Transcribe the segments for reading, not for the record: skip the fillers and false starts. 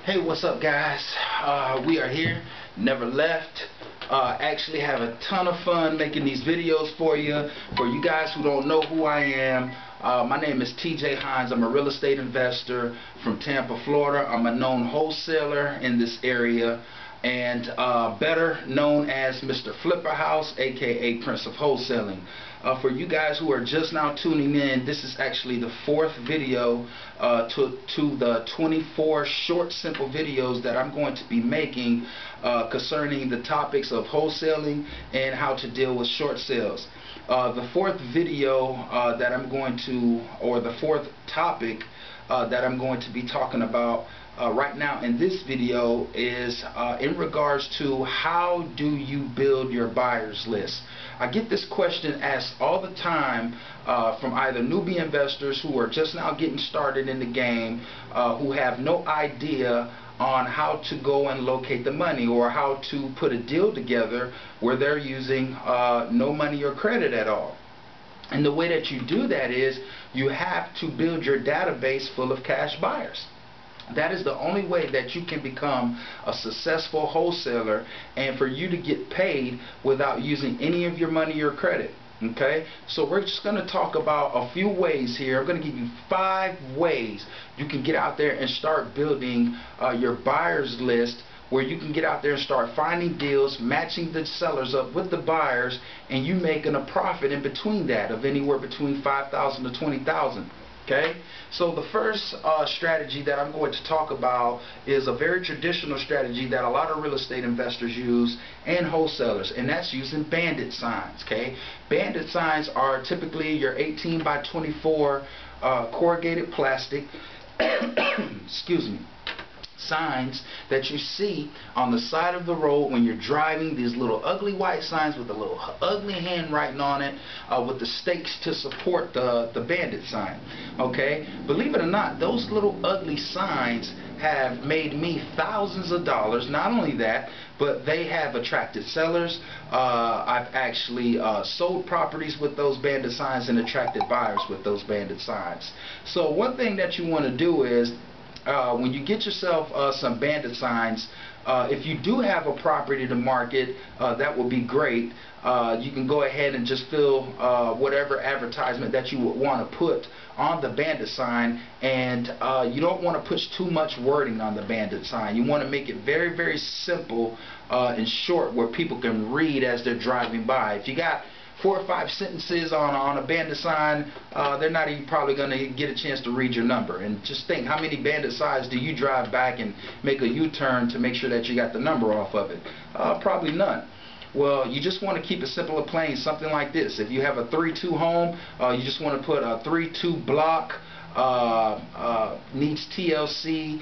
Hey, what's up, guys? We are here, never left. Actually have a ton of fun making these videos for you. For you guys who don't know who I am, my name is TJ Hines. I'm a real estate investor from Tampa, Florida. I'm a known wholesaler in this area, and better known as Mrflipperhouse, aka Prince of Wholesaling. For you guys who are just now tuning in, this is actually the fourth video to the 24 short, simple videos that I'm going to be making concerning the topics of wholesaling and how to deal with short sales. The fourth video that I'm going to, or the fourth topic that I'm going to be talking about right now in this video is in regards to how do you build your buyers list. I get this question asked all the time from either newbie investors who are just now getting started in the game, who have no idea on how to go and locate the money, or how to put a deal together where they're using no money or credit at all. And the way that you do that is you have to build your database full of cash buyers. That is the only way that you can become a successful wholesaler and for you to get paid without using any of your money or credit. Okay, so we're just going to talk about a few ways here. I'm going to give you 5 ways you can get out there and start building your buyers list, where you can get out there and start finding deals, matching the sellers up with the buyers, and you making a profit in between that of anywhere between $5,000 to $20,000. Okay, so the first strategy that I'm going to talk about is a very traditional strategy that a lot of real estate investors use and wholesalers, and that's using bandit signs. Okay, bandit signs are typically your 18 by 24 corrugated plastic excuse me, signs that you see on the side of the road when you're driving. These little ugly white signs with a little ugly handwriting on it, with the stakes to support the bandit sign. Okay, believe it or not, those little ugly signs have made me thousands of dollars. Not only that, but they have attracted sellers. I've actually sold properties with those bandit signs and attracted buyers with those bandit signs. So one thing that you want to do is, when you get yourself some bandit signs, if you do have a property to market, that would be great. You can go ahead and just fill whatever advertisement that you would want to put on the bandit sign, and you don't want to push too much wording on the bandit sign. You want to make it very, very simple and short, where people can read as they're driving by. If you got 4 or 5 sentences on a bandit sign, they're not even probably going to get a chance to read your number. And just think, how many bandit signs do you drive back and make a U-turn to make sure that you got the number off of it? Probably none. Well, you just want to keep it simple and plain, something like this. If you have a 3-2 home, you just want to put a 3-2 block, needs TLC,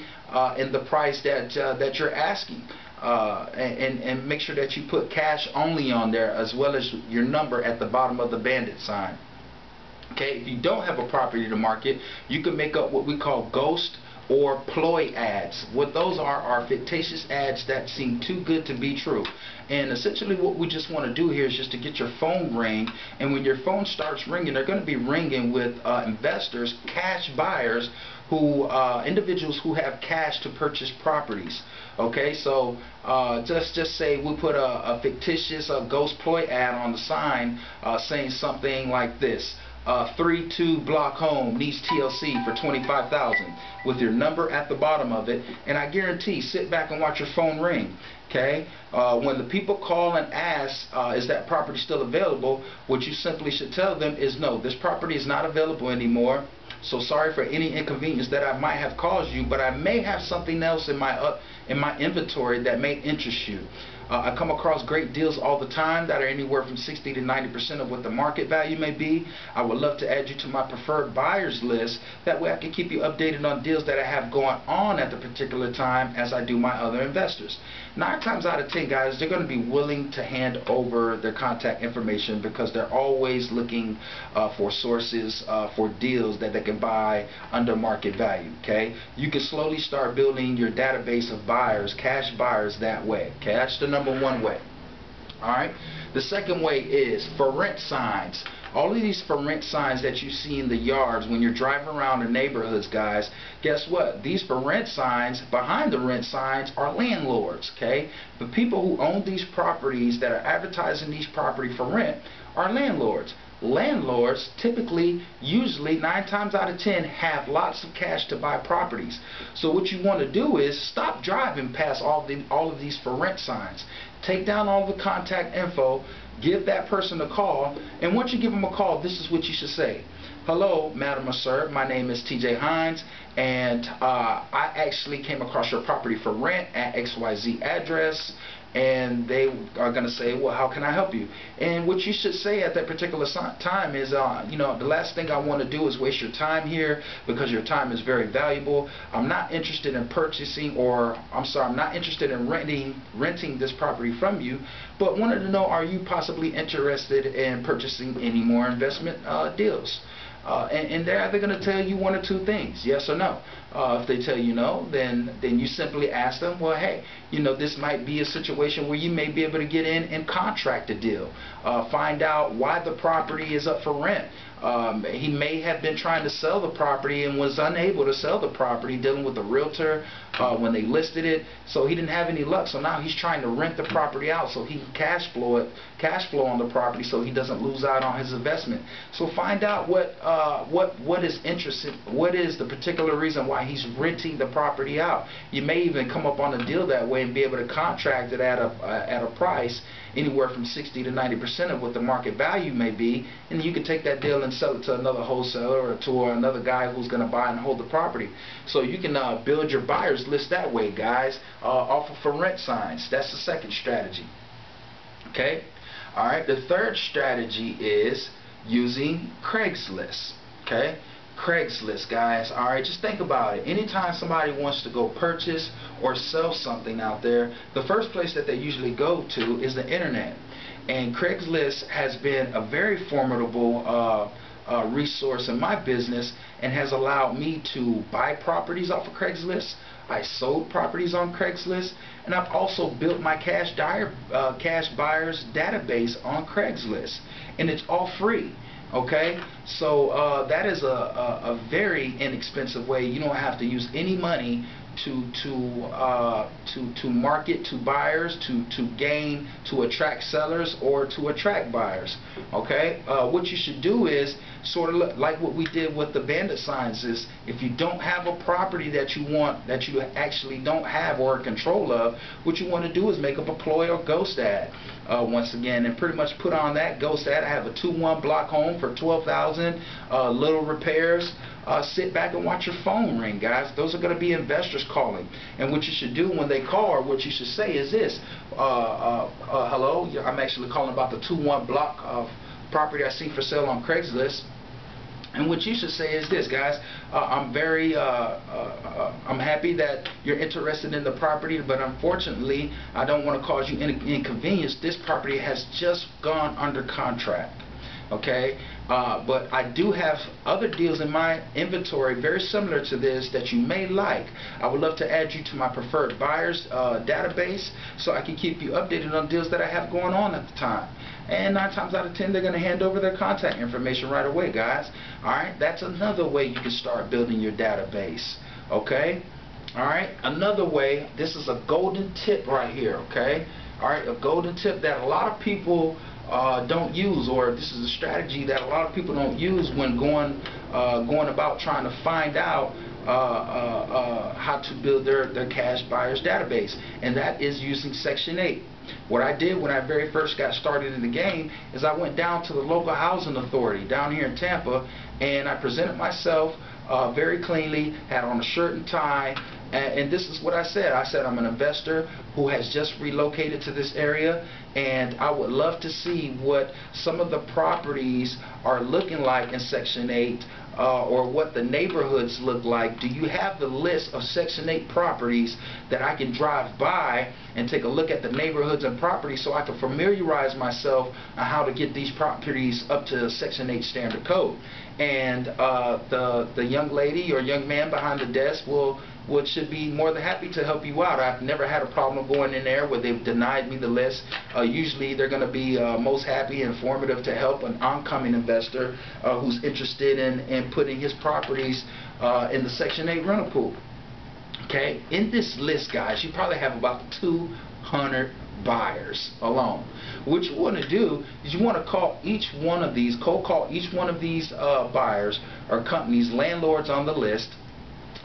in the price that you're asking. And make sure that you put cash only on there, as well as your number at the bottom of the bandit sign. Okay, if you don't have a property to market, you can make up what we call ghost or ploy ads. What those are fictitious ads that seem too good to be true. And essentially what we just want to do here is just to get your phone ring, and when your phone starts ringing, they're going to be ringing with investors, cash buyers, who individuals who have cash to purchase properties. Okay, so just say we put a fictitious ghost ploy ad on the sign, saying something like this: 3-2 block home needs TLC for $25,000, with your number at the bottom of it. And I guarantee, sit back and watch your phone ring. Okay, when the people call and ask, is that property still available, what you simply should tell them is, no, this property is not available anymore. So sorry for any inconvenience that I might have caused you, but I may have something else in my inventory that may interest you. I come across great deals all the time that are anywhere from 60 to 90% of what the market value may be. I would love to add you to my preferred buyers list. That way I can keep you updated on deals that I have going on at the particular time, as I do my other investors. 9 times out of 10, guys, they're going to be willing to hand over their contact information, because they're always looking for sources for deals that they can buy under market value. Okay, you can slowly start building your database of buyers, cash buyers, that way. Okay, that's the #1 way. Alright, the second way is for rent signs. All of these for rent signs that you see in the yards when you're driving around the neighborhoods, guys, guess what? These for rent signs, behind the rent signs are landlords, okay? The people who own these properties that are advertising these property for rent are landlords. Landlords typically, usually 9 times out of 10, have lots of cash to buy properties. So what you want to do is stop driving past all of these for rent signs. Take down all the contact info, give that person a call, and once you give them a call, this is what you should say. Hello, madam or sir, my name is TJ Hines, and I actually came across your property for rent at XYZ address. And they are going to say, well, how can I help you? And what you should say at that particular time is, you know, the last thing I want to do is waste your time here, because your time is very valuable. I'm not interested in purchasing, or I'm sorry, I'm not interested in renting this property from you, but wanted to know, are you possibly interested in purchasing any more investment deals? And they're either going to tell you one or two things, yes or no. If they tell you no, then you simply ask them, well, hey, you know, this might be a situation where you may be able to get in and contract a deal. Find out why the property is up for rent. He may have been trying to sell the property and was unable to sell the property, dealing with the realtor when they listed it, so he didn't have any luck. So now he's trying to rent the property out so he can cash flow on the property, so he doesn't lose out on his investment. So find out what is interesting, what is the particular reason why he's renting the property out. You may even come up on a deal that way and be able to contract it at a price anywhere from 60 to 90% of what the market value may be, and you can take that deal and sell it to another wholesaler or to another guy who's going to buy and hold the property. So you can build your buyers list that way, guys, off of for rent signs. That's the second strategy. Okay. All right. The third strategy is using Craigslist. Okay. Craigslist, guys. All right, just think about it. Anytime somebody wants to go purchase or sell something out there, the first place that they usually go to is the internet. And Craigslist has been a very formidable resource in my business, and has allowed me to buy properties off of Craigslist. I sold properties on Craigslist, and I've also built my cash buyers database on Craigslist, and it's all free. Okay, so that is a very inexpensive way. You don't have to use any money to market to buyers, to attract sellers, or to attract buyers. Okay, what you should do is sort of like what we did with the bandit signs. Is if you don't have a property that you want, that you actually don't have or are control of, what you want to do is make up a ploy or ghost ad. Once again, and pretty much put on that ghost ad. I have a 2-1 block home for $12,000, little repairs. Sit back and watch your phone ring, guys. Those are going to be investors calling. And what you should do when they call, or what you should say is this: hello, I'm actually calling about the 2-1 block of property I see for sale on Craigslist. And what you should say is this, guys: I'm happy that you're interested in the property, but unfortunately, I don't want to cause you inconvenience. This property has just gone under contract. Okay, but I do have other deals in my inventory very similar to this that you may like. I would love to add you to my preferred buyers database, so I can keep you updated on deals that I have going on at the time. And 9 times out of 10, they're going to hand over their contact information right away, guys. Alright, that's another way you can start building your database. Okay, alright, another way, this is a golden tip right here. Okay, alright, a golden tip that a lot of people don't use, or this is a strategy that a lot of people don't use when going about trying to find out how to build their cash buyers database, and that is using Section 8. What I did when I very first got started in the game is I went down to the local housing authority down here in Tampa, and I presented myself very cleanly, had on a shirt and tie, and this is what I said. I said, I'm an investor who has just relocated to this area, and I would love to see what some of the properties are looking like in Section 8, or what the neighborhoods look like. Do you have the list of Section 8 properties that I can drive by and take a look at the neighborhoods and properties, so I can familiarize myself on how to get these properties up to Section 8 standard code? and the young lady or young man behind the desk should be more than happy to help you out. I've never had a problem going in there where they've denied me the list. Usually they're going to be most happy and informative to help an oncoming investor who's interested in putting his properties in the Section 8 rental pool. Okay, in this list, guys, you probably have about 200 buyers alone. What you want to do is you want to call each one of these, cold call each one of these buyers or companies, landlords on the list.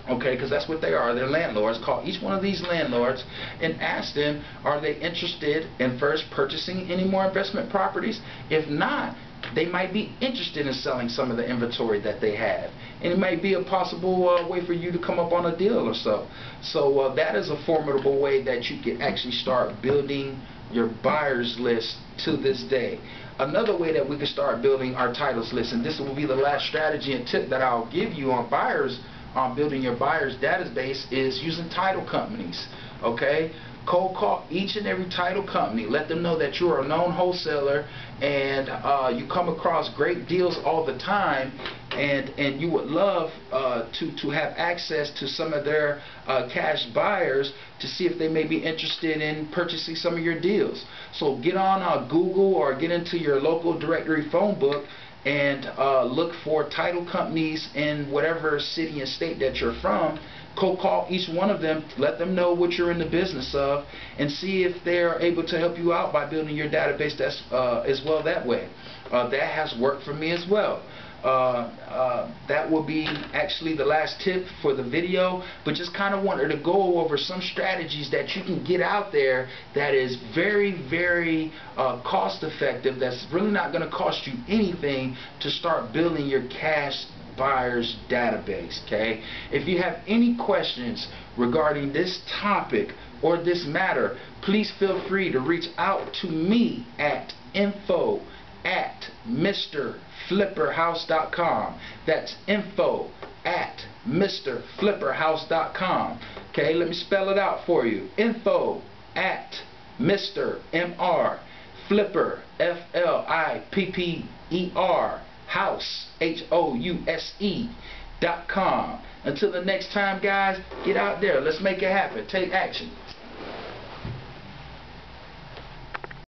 Okay, because that's what they are. They're landlords. Call each one of these landlords and ask them, are they interested in first purchasing any more investment properties? If not, they might be interested in selling some of the inventory that they have, and it might be a possible way for you to come up on a deal or so. So that is a formidable way that you can actually start building your buyers list to this day. Another way that we can start building our titles list, and this will be the last strategy and tip that I'll give you on buyers, on building your buyers database, is using title companies. Okay, cold call each and every title company. Let them know that you're a known wholesaler and you come across great deals all the time, and you would love to have access to some of their cash buyers to see if they may be interested in purchasing some of your deals. So get on Google or get into your local directory phone book and look for title companies in whatever city and state that you're from. Cold call each one of them, let them know what you're in the business of, and see if they're able to help you out by building your database as well that way. That has worked for me as well. That will be actually the last tip for the video, but just kind of wanted to go over some strategies that you can get out there that is very, very cost effective, that's really not going to cost you anything to start building your cash buyers database. Okay, if you have any questions regarding this topic or this matter, please feel free to reach out to me at info@mrflipperhouse.com. That's info@mrflipperhouse.com. Okay, let me spell it out for you. info@mr Flipper, FLIPPER, house, HOUSE.com. Until the next time, guys, get out there. Let's make it happen. Take action.